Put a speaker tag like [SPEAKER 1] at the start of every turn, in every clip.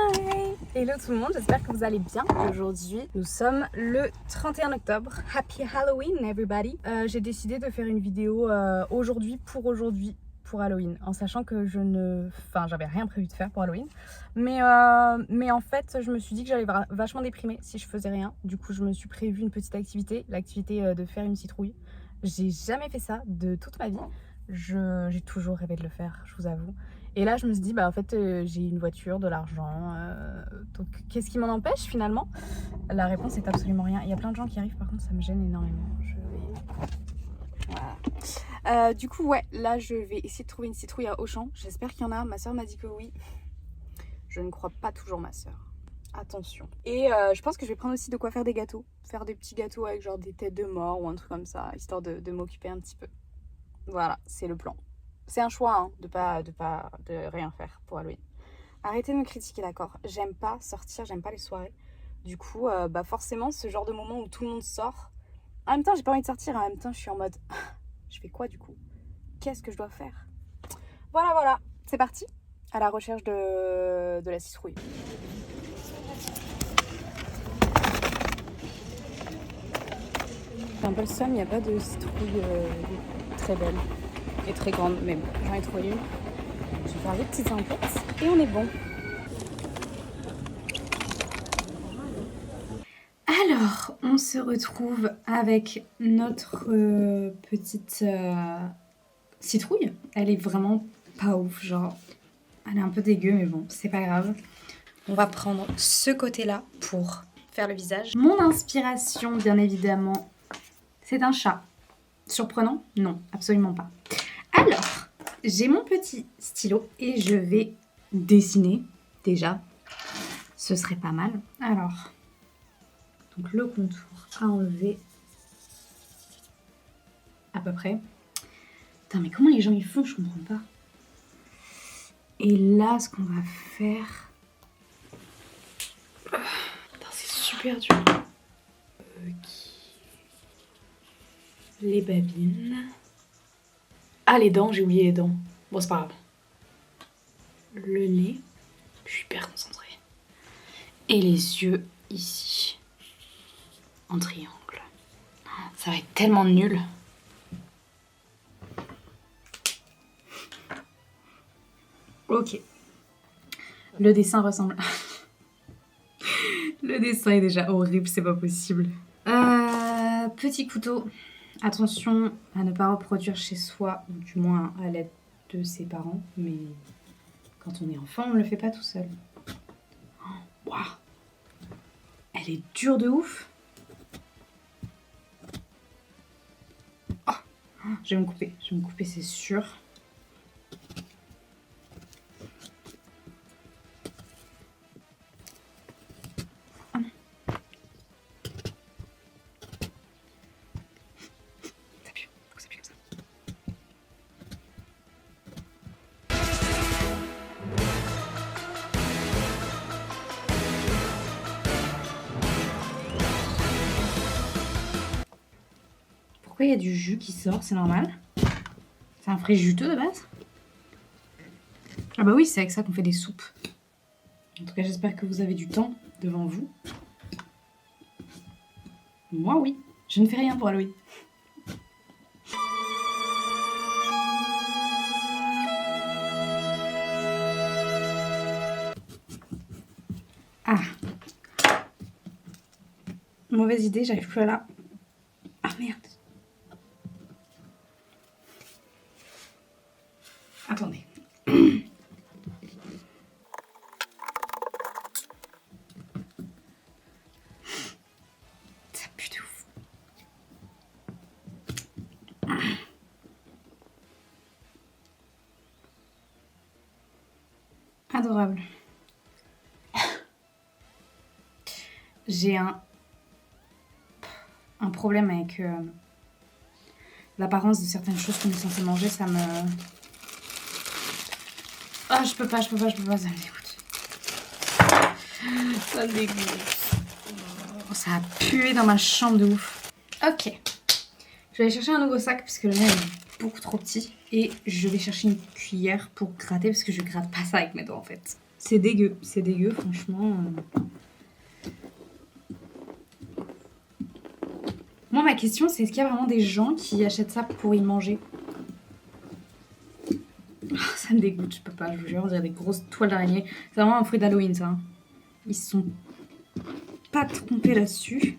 [SPEAKER 1] Hi! Hello tout le monde, j'espère que vous allez bien. Aujourd'hui, nous sommes le 31 octobre. Happy Halloween everybody! J'ai décidé de faire une vidéo aujourd'hui pour Halloween, en sachant que j'avais rien prévu de faire pour Halloween. Mais en fait, je me suis dit que j'allais vachement déprimer si je faisais rien. Du coup, je me suis prévu une petite activité, l'activité de faire une citrouille. J'ai jamais fait ça de toute ma vie. J'ai toujours rêvé de le faire, je vous avoue. Et là, je me suis dit, bah en fait, j'ai une voiture, de l'argent. Donc, qu'est-ce qui m'en empêche finalement? La réponse est absolument rien. Il y a plein de gens qui arrivent, par contre, ça me gêne énormément. Voilà. Du coup, ouais, là, je vais essayer de trouver une citrouille à Auchan. J'espère qu'il y en a. Ma soeur m'a dit que oui. Je ne crois pas toujours ma soeur. Attention. Et je pense que je vais prendre aussi de quoi faire des gâteaux. Faire des petits gâteaux avec genre des têtes de mort ou un truc comme ça, histoire de m'occuper un petit peu. Voilà, c'est le plan. C'est un choix hein, de rien faire pour Halloween. Arrêtez de me critiquer, d'accord? J'aime pas sortir, j'aime pas les soirées. Du coup, bah forcément, ce genre de moment où tout le monde sort. En même temps, j'ai pas envie de sortir. En même temps, je suis en mode, je fais quoi du coup? Qu'est-ce que je dois faire? Voilà, c'est parti. À la recherche de la citrouille. J'ai un peu le seum, il n'y a pas de citrouille très belle et très grande, mais bon, j'en ai trouvé une. Je vais faire des petites enquêtes et on est bon. Alors, on se retrouve avec notre petite citrouille. Elle est vraiment pas ouf, genre, elle est un peu dégueu, mais bon, c'est pas grave. On va prendre ce côté-là pour faire le visage. Mon inspiration, bien évidemment, c'est un chat. Surprenant? Non, absolument pas. Alors, j'ai mon petit stylo et je vais dessiner, déjà. Ce serait pas mal. Alors, donc le contour à enlever à peu près. Putain, mais comment les gens ils font? Je comprends pas. Et là, ce qu'on va faire... Putain, c'est super dur. Les babines. Ah, les dents, j'ai oublié les dents. Bon, c'est pas grave. Le nez. Je suis hyper concentrée. Et les yeux ici. En triangle. Ça va être tellement nul. Ok. Le dessin ressemble... Le dessin est déjà horrible, c'est pas possible. Petit couteau. Attention à ne pas reproduire chez soi, ou du moins à l'aide de ses parents, mais quand on est enfant, on ne le fait pas tout seul. Waouh, elle est dure de ouf. Oh, je vais me couper, c'est sûr. Pourquoi il y a du jus qui sort? C'est normal? C'est un frais juteux de base? Ah bah oui, c'est avec ça qu'on fait des soupes. En tout cas, j'espère que vous avez du temps devant vous. Moi, oui. Je ne fais rien pour Halloween. Ah. Mauvaise idée, j'arrive plus à la... Ah merde. Attendez. Ça pue de ouf. Adorable. J'ai un problème avec l'apparence de certaines choses qu'on est censé manger, ça me... Ah, je peux pas, ça me dégoûte. Ça me dégoûte. Oh, ça a pué dans ma chambre de ouf. Ok. Je vais aller chercher un nouveau sac parce que le mien est beaucoup trop petit. Et je vais chercher une cuillère pour gratter parce que je gratte pas ça avec mes doigts en fait. C'est dégueu franchement. Moi ma question c'est est-ce qu'il y a vraiment des gens qui achètent ça pour y manger? Oh, ça me dégoûte, je peux pas, je vous jure, on dirait des grosses toiles d'araignée. C'est vraiment un fruit d'Halloween ça. Ils se sont pas trompés là-dessus.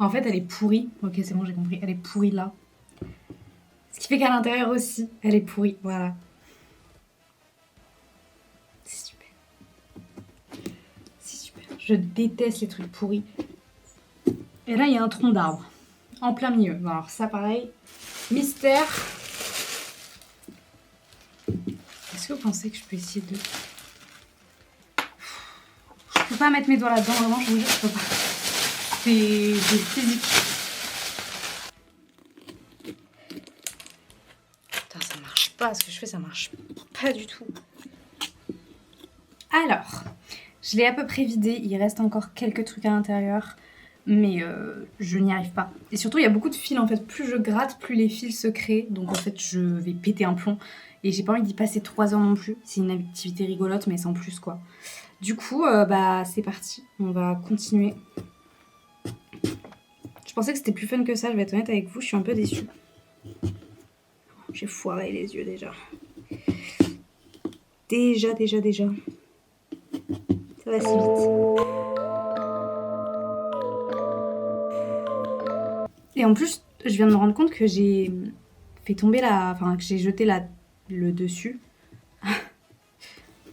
[SPEAKER 1] En fait, elle est pourrie. Ok, c'est bon, j'ai compris. Elle est pourrie là. Ce qui fait qu'à l'intérieur aussi, elle est pourrie. Voilà. C'est super. C'est super. Je déteste les trucs pourris. Et là, il y a un tronc d'arbre. En plein milieu. Bon, alors ça, pareil. Mystère. Est-ce que vous pensez que je peux essayer de... Je peux pas mettre mes doigts là-dedans. Vraiment, je vous jure, je peux pas. C'est physique. Putain, ça marche pas. Ce que je fais, ça marche pas du tout. Alors, je l'ai à peu près vidé. Il reste encore quelques trucs à l'intérieur. Mais je n'y arrive pas. Et surtout, il y a beaucoup de fils en fait. Plus je gratte, plus les fils se créent. Donc en fait, je vais péter un plomb. Et j'ai pas envie d'y passer 3 heures non plus. C'est une activité rigolote, mais sans plus quoi. Du coup, bah c'est parti. On va continuer. Je pensais que c'était plus fun que ça, je vais être honnête avec vous, je suis un peu déçue. J'ai foiré les yeux déjà. Déjà. Ça va si vite. Et en plus, je viens de me rendre compte que j'ai fait tomber que j'ai jeté le dessus.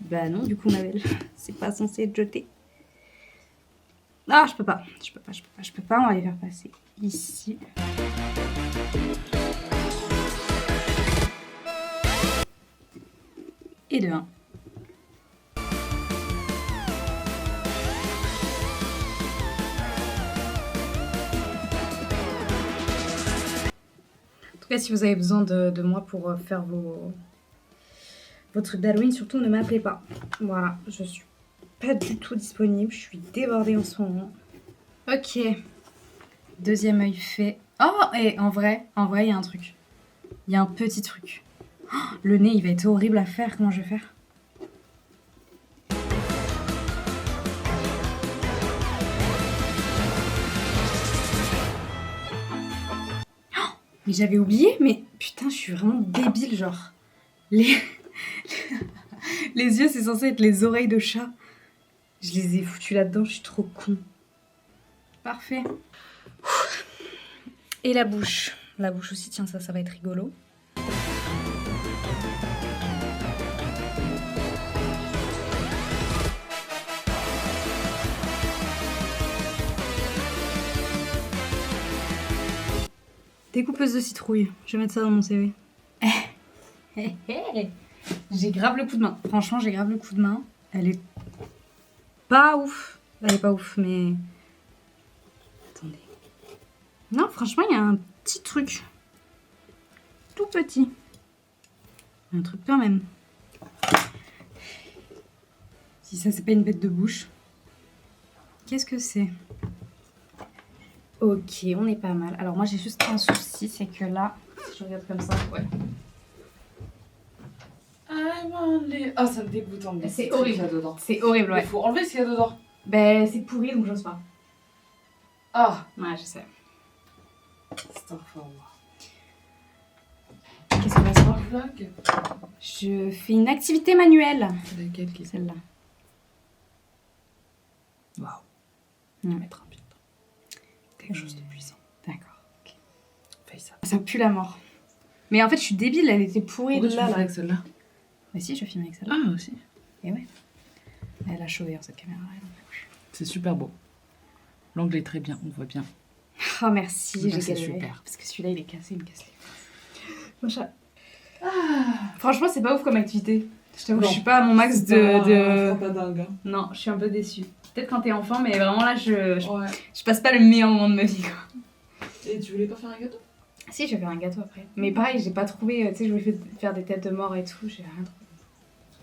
[SPEAKER 1] Bah non, du coup, ma belle, c'est pas censé être jeté. Ah, je peux pas, on va les faire passer ici. Et de 1. En tout cas, si vous avez besoin de moi pour faire vos trucs d'Halloween, surtout ne m'appelez pas. Voilà, je suis pas du tout disponible, je suis débordée en ce moment. Ok, deuxième œil fait. Oh, et en vrai, il y a un truc. Il y a un petit truc. Oh, le nez, il va être horrible à faire. Comment je vais faire? Oh, mais j'avais oublié, mais putain, je suis vraiment débile, genre. Les yeux, c'est censé être les oreilles de chat. Je les ai foutus là-dedans, je suis trop con. Parfait. Et la bouche. La bouche aussi, tiens, ça va être rigolo. Découpeuse de citrouille. Je vais mettre ça dans mon CV. J'ai grave le coup de main. Franchement, j'ai grave le coup de main. Elle est pas ouf. Elle est pas ouf, mais... Attendez. Non, franchement, il y a un petit truc. Tout petit. Un truc quand même. Si ça, c'est pas une bête de bouche. Qu'est-ce que c'est? Ok, on est pas mal. Alors moi, j'ai juste un souci, c'est que là, si je regarde comme ça, ouais.
[SPEAKER 2] Ah, ça me dégoûte en plus.
[SPEAKER 1] C'est horrible. C'est horrible, ouais.
[SPEAKER 2] Il faut enlever ce qu'il y a dedans.
[SPEAKER 1] Ben, c'est pourri, donc j'ose pas.
[SPEAKER 2] Ah,
[SPEAKER 1] Ouais, je sais.
[SPEAKER 2] c'est un fort.
[SPEAKER 1] Qu'est-ce qu'on va se voir?
[SPEAKER 2] Vlog.
[SPEAKER 1] Je fais une activité manuelle.
[SPEAKER 2] Laquelle qui est
[SPEAKER 1] Celle-là.
[SPEAKER 2] Waouh.
[SPEAKER 1] On va
[SPEAKER 2] mettre un filtre. Quelque chose de puissant.
[SPEAKER 1] D'accord. Okay.
[SPEAKER 2] Fais ça.
[SPEAKER 1] Ça pue la mort. Mais en fait, je suis débile, elle était pourrie
[SPEAKER 2] Pourquoi
[SPEAKER 1] de
[SPEAKER 2] tu
[SPEAKER 1] là.
[SPEAKER 2] fais
[SPEAKER 1] Là.
[SPEAKER 2] avec celle-là?
[SPEAKER 1] Mais si, je filme avec celle-là.
[SPEAKER 2] Ah, aussi.
[SPEAKER 1] Et ouais. Elle a chaud d'ailleurs, cette caméra.
[SPEAKER 2] C'est super beau. L'angle est très bien, on voit bien.
[SPEAKER 1] Oh, merci,
[SPEAKER 2] Bah,
[SPEAKER 1] j'ai
[SPEAKER 2] c'est
[SPEAKER 1] galéré.
[SPEAKER 2] super.
[SPEAKER 1] Parce que celui-là, il est cassé, il me casse les couilles. Franchement, c'est pas ouf comme activité. Je t'avoue, je suis pas à mon max
[SPEAKER 2] C'est pas dingue. Hein.
[SPEAKER 1] Non, je suis un peu déçue. Peut-être quand t'es enfant, mais vraiment là,
[SPEAKER 2] Ouais.
[SPEAKER 1] je passe pas le meilleur moment de ma vie, quoi.
[SPEAKER 2] Et tu voulais pas faire un gâteau?
[SPEAKER 1] Si, je vais faire un gâteau après. Mais pareil, j'ai pas trouvé, tu sais, je voulais faire des têtes de mort et tout, j'ai rien trouvé.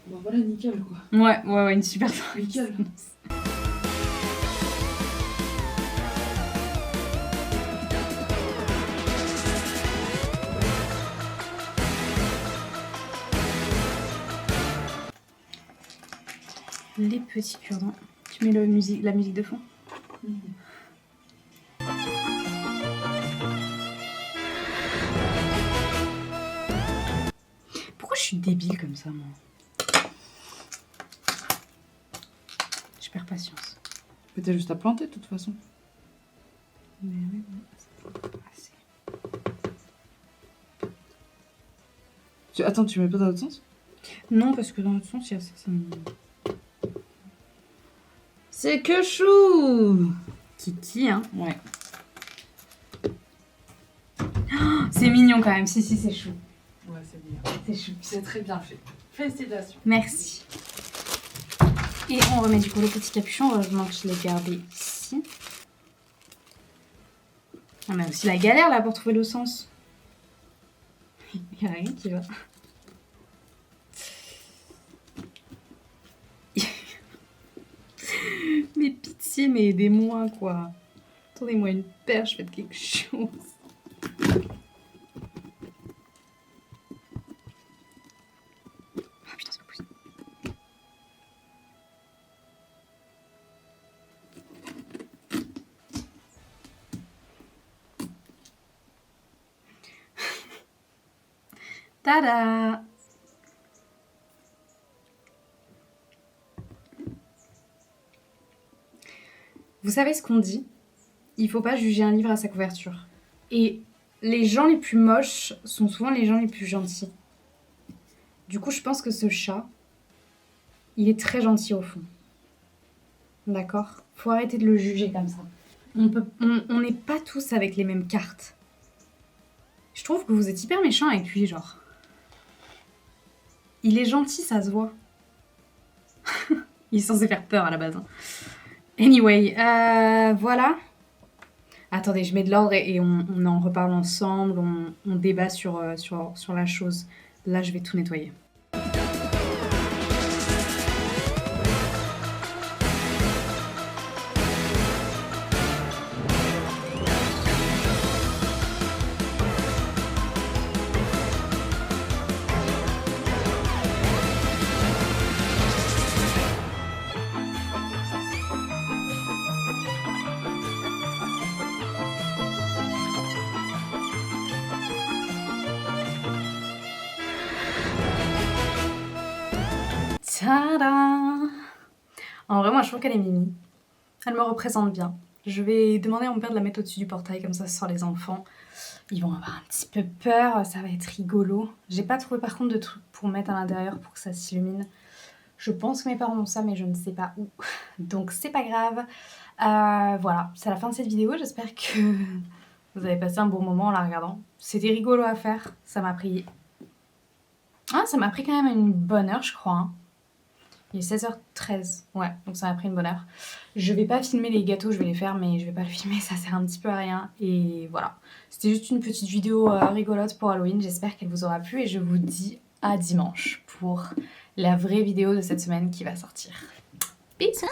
[SPEAKER 2] Bon voilà, nickel quoi.
[SPEAKER 1] Ouais, une super
[SPEAKER 2] Nickel.
[SPEAKER 1] les petits cure-dents. Tu mets la musique de fond. Pourquoi je suis débile comme ça, moi? Je perds patience.
[SPEAKER 2] Mais t'as juste à planter de toute façon.
[SPEAKER 1] Mais oui, c'est pas assez.
[SPEAKER 2] Attends, tu mets pas dans l'autre sens?
[SPEAKER 1] Non, parce que dans l'autre sens, il y a ça.
[SPEAKER 2] C'est que chou!
[SPEAKER 1] Kiki, hein.
[SPEAKER 2] Ouais.
[SPEAKER 1] Oh, c'est mignon quand même. Si, c'est chou.
[SPEAKER 2] Ouais, c'est bien.
[SPEAKER 1] C'est chou.
[SPEAKER 2] C'est très bien fait. Félicitations.
[SPEAKER 1] Merci. Et on remet du coup le petit capuchon. Heureusement que je l'ai gardé ici. On a aussi la galère là pour trouver le sens. Il n'y a rien qui va. Mais pitié, mais aidez-moi quoi. Tournez-moi une perche, faites quelque chose. Ah putain, c'est pas possible. Tada! Vous savez ce qu'on dit? Il faut pas juger un livre à sa couverture. Et les gens les plus moches sont souvent les gens les plus gentils. Du coup, je pense que ce chat, il est très gentil au fond. D'accord? Faut arrêter de le juger comme ça. On n'est pas tous avec les mêmes cartes. Je trouve que vous êtes hyper méchant avec lui, genre. Il est gentil, ça se voit. Il est censé faire peur à la base. Hein. Anyway, voilà. Attendez, je mets de l'ordre et on en reparle ensemble, on débat sur la chose. Là, je vais tout nettoyer. Tada! En vrai, moi, je trouve qu'elle est mimi. Elle me représente bien. Je vais demander à mon père de la mettre au-dessus du portail, comme ça, ce soir, les enfants, ils vont avoir un petit peu peur, ça va être rigolo. J'ai pas trouvé, par contre, de trucs pour mettre à l'intérieur pour que ça s'illumine. Je pense que mes parents ont ça, mais je ne sais pas où. Donc, c'est pas grave. Voilà, c'est la fin de cette vidéo. J'espère que vous avez passé un bon moment en la regardant. C'était rigolo à faire. Ça m'a pris... Ah, ça m'a pris quand même une bonne heure, je crois. Hein. Il est 16h13, ouais, donc ça m'a pris une bonne heure. Je vais pas filmer les gâteaux, je vais les faire, mais je vais pas le filmer, ça sert un petit peu à rien. Et voilà, c'était juste une petite vidéo rigolote pour Halloween, j'espère qu'elle vous aura plu et je vous dis à dimanche pour la vraie vidéo de cette semaine qui va sortir. Peace!